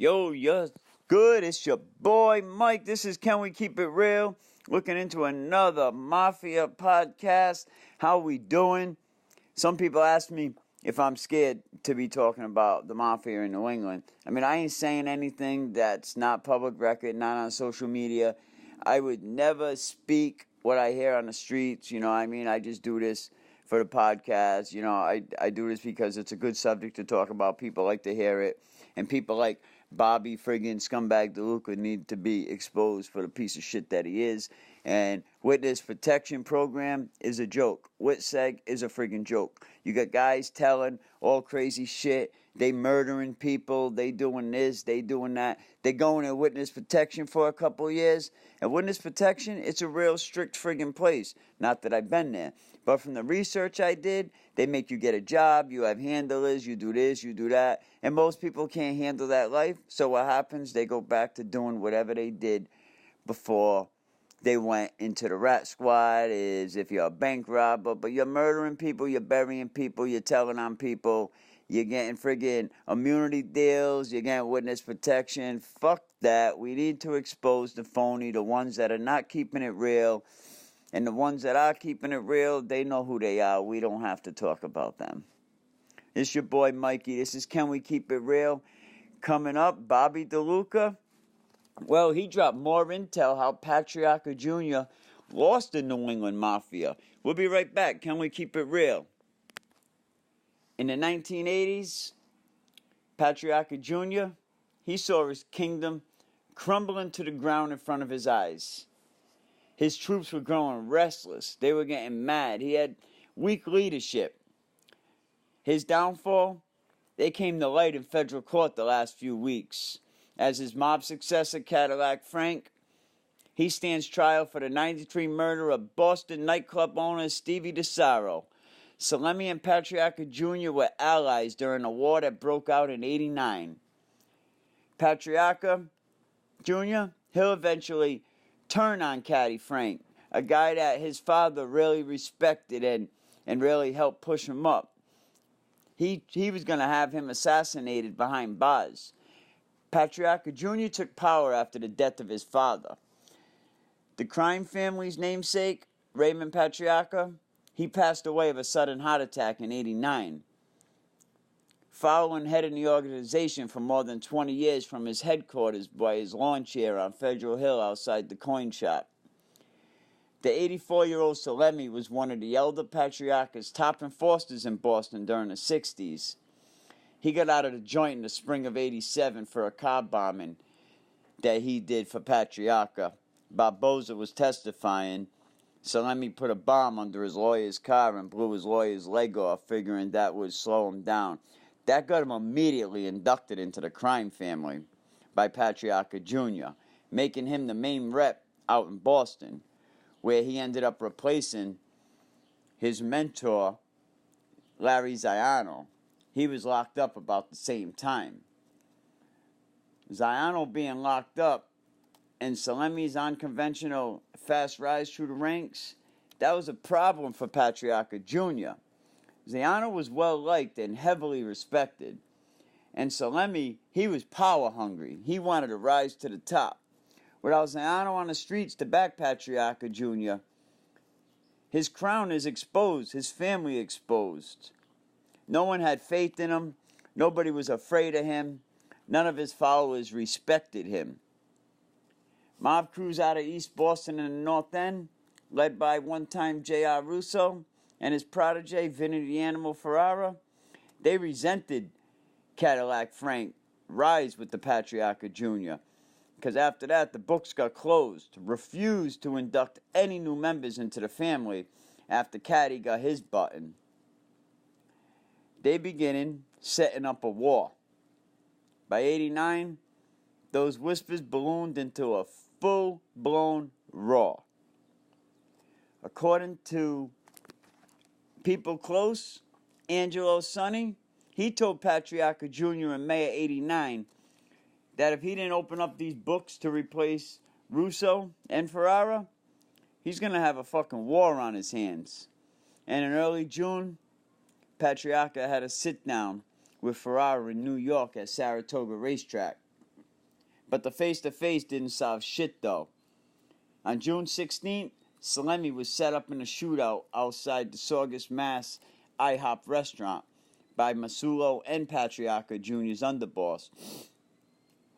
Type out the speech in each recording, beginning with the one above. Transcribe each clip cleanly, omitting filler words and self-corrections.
Yo, you're good. It's your boy Mike. This is Can We Keep It Real? Looking into another Mafia podcast. How we doing? Some people ask me if I'm scared to be talking about the Mafia in New England. I mean, I ain't saying anything that's not public record, not on social media. I would never speak what I hear on the streets, you know what I mean? I just do this for the podcast. You know, I do this because it's a good subject to talk about. People like to hear it. And people like Bobby friggin' Scumbag DeLuca need to be exposed for the piece of shit that he is. And Witness Protection Program is a joke. WITSEG is a friggin' joke. You got guys telling all crazy shit. They murdering people. They doing this. They doing that. They going in Witness Protection for a couple years. And Witness Protection, it's a real strict friggin' place. Not that I've been there. But from the research I did, they make you get a job. You have handlers. You do this. You do that. And most people can't handle that life. So what happens? They go back to doing whatever they did before they went into the rat squad. Is if you're a bank robber, but you're murdering people, you're burying people, you're telling on people, you're getting friggin' immunity deals, you're getting witness protection. Fuck that. We need to expose the phony, the ones that are not keeping it real. And the ones that are keeping it real, they know who they are. We don't have to talk about them. It's your boy Mikey. This is Can We Keep It Real? Coming up, Bobby DeLuca. Well, he dropped more intel how Patriarca Jr. lost the New England Mafia. We'll be right back. Can we keep it real? In the 1980s, Patriarca Jr., he saw his kingdom crumbling to the ground in front of his eyes. His troops were growing restless. They were getting mad. He had weak leadership. His downfall, they came to light in federal court the last few weeks. As his mob successor, Cadillac Frank, he stands trial for the 93 murder of Boston nightclub owner Stevie DeSaro. Salemi and Patriarca Jr. were allies during a war that broke out in '89. Patriarca Jr., he'll eventually turn on Caddy Frank, a guy that his father really respected and really helped push him up. He was going to have him assassinated behind bars. Patriarca Jr. took power after the death of his father. The crime family's namesake, Raymond Patriarca, he passed away of a sudden heart attack in '89. Following heading the organization for more than 20 years from his headquarters by his lawn chair on Federal Hill outside the coin shop. The 84-year-old Salemi was one of the elder Patriarca's top enforcers in Boston during the 60s. He got out of the joint in the spring of '87 for a car bombing that he did for Patriarca. Barboza was testifying. Salemi put a bomb under his lawyer's car and blew his lawyer's leg off, figuring that would slow him down. That got him immediately inducted into the crime family by Patriarca Jr., making him the main rep out in Boston, where he ended up replacing his mentor, Larry Ziano. He was locked up about the same time. Ziano being locked up and Salemi's unconventional fast rise through the ranks, that was a problem for Patriarca Jr. Ziano was well-liked and heavily respected. And Salemi, he was power-hungry. He wanted to rise to the top. Without Ziano on the streets to back Patriarca Jr., his crown is exposed, his family exposed. No one had faith in him. Nobody was afraid of him. None of his followers respected him. Mob crews out of East Boston and the North End, led by one-time J.R. Russo and his protege, Vinny the Animal Ferrara, they resented Cadillac Frank rise with the Patriarca Jr. Because after that, the books got closed, refused to induct any new members into the family after Caddy got his button. They beginning setting up a war. By '89, those whispers ballooned into a full-blown roar. According to people close, Angelo Sonny, he told Patriarca Jr. in May of '89 that if he didn't open up these books to replace Russo and Ferrara, he's going to have a fucking war on his hands. And in early June, Patriarca had a sit-down with Ferrara in New York at Saratoga Racetrack. But the face-to-face didn't solve shit, though. On June 16th, Salemi was set up in a shootout outside the Saugus, Mass. IHOP restaurant by Masulo and Patriarca Jr.'s underboss.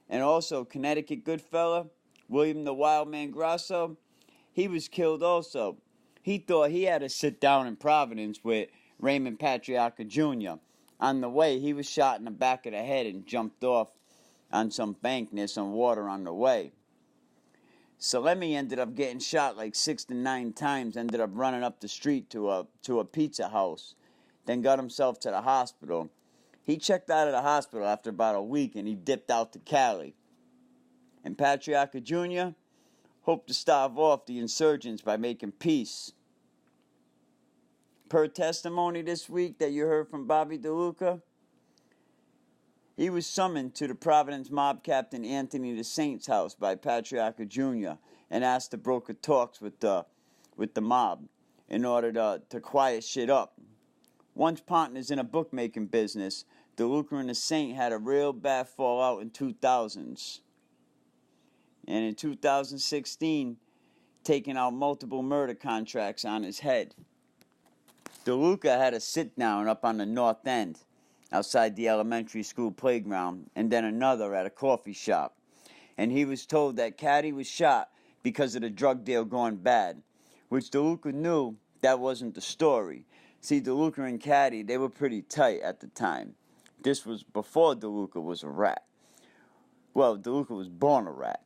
And also, Connecticut Goodfella, William the Wildman Grasso, he was killed also. He thought he had to sit down in Providence with Raymond Patriarca Jr. On the way, he was shot in the back of the head and jumped off on some bank near some water on the way. Salemi ended up getting shot like 6 to 9 times, ended up running up the street to a pizza house, then got himself to the hospital. He checked out of the hospital after about a week and he dipped out to Cali. And Patriarca Jr. hoped to stave off the insurgents by making peace. Per testimony this week that you heard from Bobby DeLuca, he was summoned to the Providence mob captain Anthony the Saint's house by Patriarca Jr. and asked to broker talks with the mob in order to quiet shit up. Once partners in a bookmaking business, DeLuca and the Saint had a real bad fallout in 2000s. And in 2016, taking out multiple murder contracts on his head. DeLuca had a sit-down up on the north end, outside the elementary school playground, and then another at a coffee shop. And he was told that Caddy was shot because of the drug deal going bad, which DeLuca knew that wasn't the story. See, DeLuca and Caddy, they were pretty tight at the time. This was before DeLuca was a rat. Well, DeLuca was born a rat.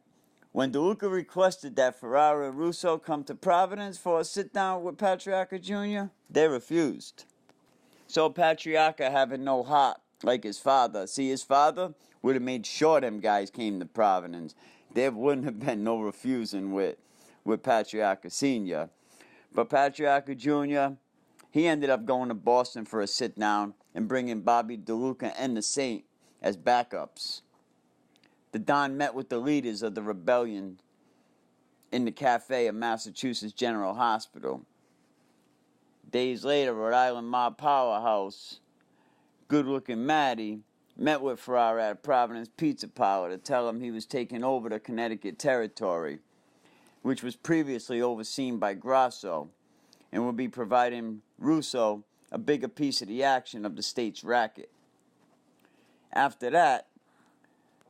When DeLuca requested that Ferrara and Russo come to Providence for a sit-down with Patriarca Jr., they refused. So Patriarca, having no heart like his father, see, his father would have made sure them guys came to Providence. There wouldn't have been no refusing with Patriarca Sr. But Patriarca Jr., he ended up going to Boston for a sit-down and bringing Bobby DeLuca and the Saint as backups. The Don met with the leaders of the rebellion in the cafe at Massachusetts General Hospital. Days later, Rhode Island mob powerhouse, good-looking Matty, met with Ferrara at Providence Pizza Parlor to tell him he was taking over the Connecticut territory, which was previously overseen by Grasso, and would be providing Russo a bigger piece of the action of the state's racket. After that,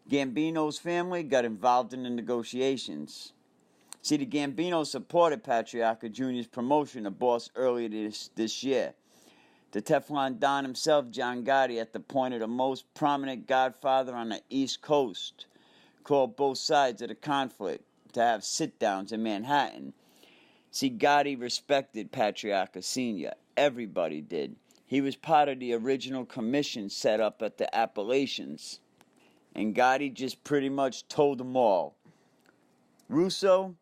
Gambino's family got involved in the negotiations. See, the Gambinos supported Patriarca Jr.'s promotion to boss earlier this year. The Teflon Don himself, John Gotti, at the point of the most prominent godfather on the East Coast, called both sides of the conflict to have sit-downs in Manhattan. See, Gotti respected Patriarca Sr. Everybody did. He was part of the original commission set up at the Appalachians. And Gotti just pretty much told them all, Russo,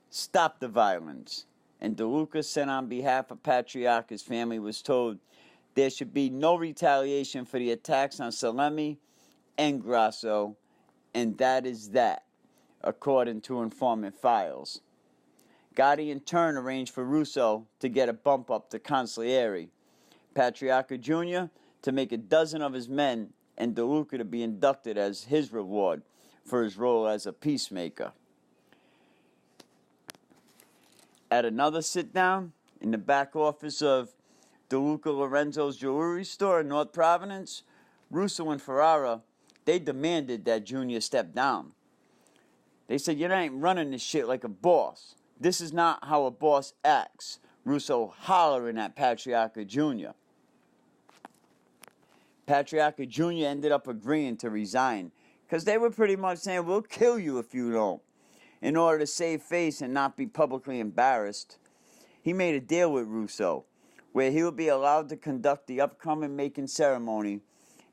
stop the violence. And DeLuca, sent on behalf of Patriarca's family, was told there should be no retaliation for the attacks on Salemi and Grasso, and that is that, according to informant files. Gotti in turn arranged for Russo to get a bump up to consigliere, Patriarca Jr. to make a dozen of his men, and DeLuca to be inducted as his reward for his role as a peacemaker. At another sit-down in the back office of DeLuca Lorenzo's jewelry store in North Providence, Russo and Ferrara, they demanded that Jr. step down. They said, you ain't running this shit like a boss. This is not how a boss acts. Russo hollering at Patriarca Jr. Patriarca Jr. ended up agreeing to resign because they were pretty much saying, we'll kill you if you don't. In order to save face and not be publicly embarrassed, he made a deal with Russo where he would be allowed to conduct the upcoming making ceremony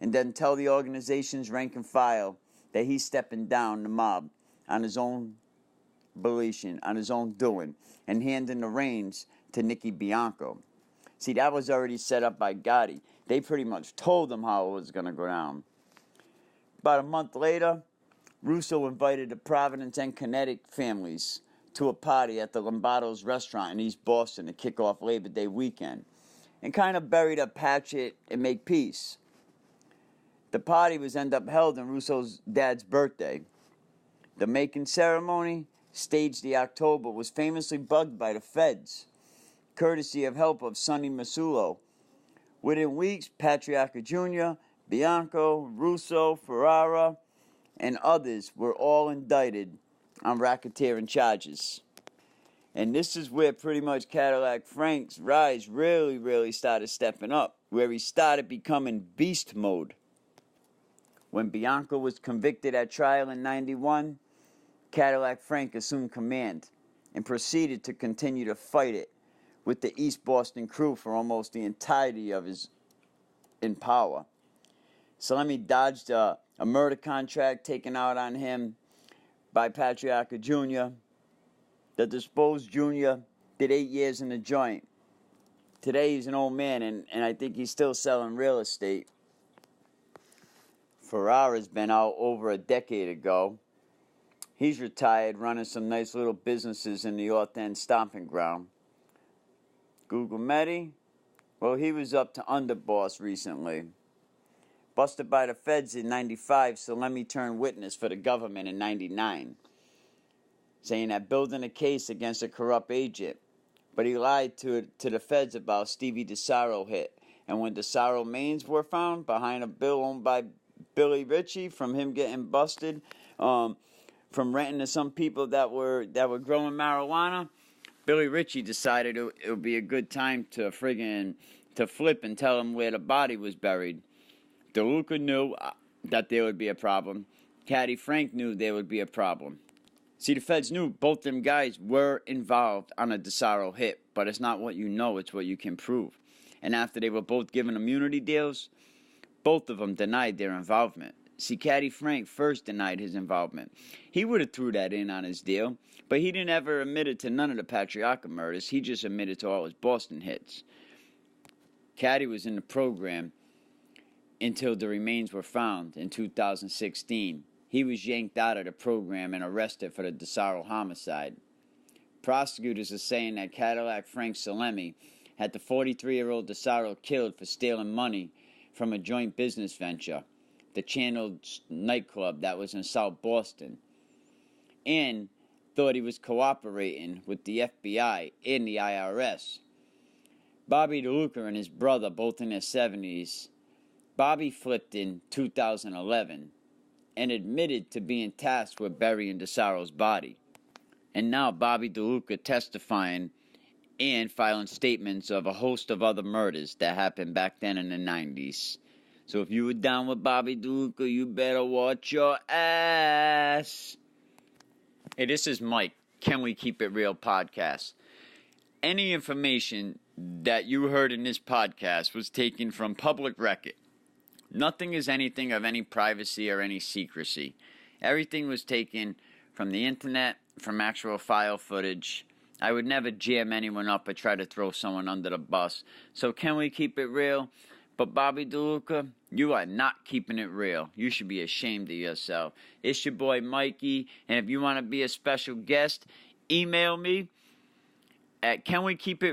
and then tell the organization's rank and file that he's stepping down the mob on his own volition, on his own doing, and handing the reins to Nicky Bianco. See, that was already set up by Gotti. They pretty much told him how it was going to go down. About a month later, Russo invited the Providence and Connecticut families to a party at the Lombardo's restaurant in East Boston to kick off Labor Day weekend and kind of buried up hatchet and make peace. The party was end up held on Russo's dad's birthday. The making ceremony, staged the October, was famously bugged by the feds, courtesy of help of Sonny Masulo. Within weeks, Patriarca Jr., Bianco, Russo, Ferrara, and others were all indicted on racketeering charges. And this is where pretty much Cadillac Frank's rise really started stepping up, where he started becoming beast mode. When Bianco was convicted at trial in 91, Cadillac Frank assumed command and proceeded to continue to fight it with the East Boston crew for almost the entirety of his in power. Salemi dodged a murder contract taken out on him by Patriarca Jr. The disposed Jr. did 8 years in the joint. Today he's an old man, and I think he's still selling real estate. Ferrara's been out over a decade ago. He's retired, running some nice little businesses in the North End stomping ground. Guglielmetti, well, he was up to underboss recently. Busted by the feds in 95, Salemi turned witness for the government in 99, saying that building a case against a corrupt agent. But he lied to the feds about Stevie DeSaro hit. And when DeSaro mains were found behind a bill owned by Billy Ritchie from him getting busted from renting to some people that were growing marijuana, Billy Ritchie decided it would be a good time to flip and tell him where the body was buried. DeLuca knew that there would be a problem. Caddy Frank knew there would be a problem. See, the feds knew both them guys were involved on a DeSaro hit, but it's not what you know, it's what you can prove. And after they were both given immunity deals, both of them denied their involvement. See, Caddy Frank first denied his involvement. He would have threw that in on his deal, but he didn't ever admit it to none of the Patriarca murders. He just admitted to all his Boston hits. Caddy was in the program until the remains were found in 2016. He was yanked out of the program and arrested for the DeSaro homicide. Prosecutors are saying that Cadillac Frank Salemi had the 43-year-old DeSaro killed for stealing money from a joint business venture, the Channel nightclub that was in South Boston, and thought he was cooperating with the FBI and the IRS. Bobby DeLuca and his brother, both in their 70s, Bobby flipped in 2011 and admitted to being tasked with burying DeSaro's body. And now Bobby DeLuca testifying and filing statements of a host of other murders that happened back then in the 90s. So if you were down with Bobby DeLuca, you better watch your ass. Hey, this is Mike, Can We Keep It Real podcast. Any information that you heard in this podcast was taken from public record. Nothing is anything of any privacy or any secrecy. Everything was taken from the internet, from actual file footage. I would never jam anyone up or try to throw someone under the bus. So can we keep it real? But Bobby DeLuca, you are not keeping it real. You should be ashamed of yourself. It's your boy Mikey, and if you want to be a special guest, email me at canwekeepit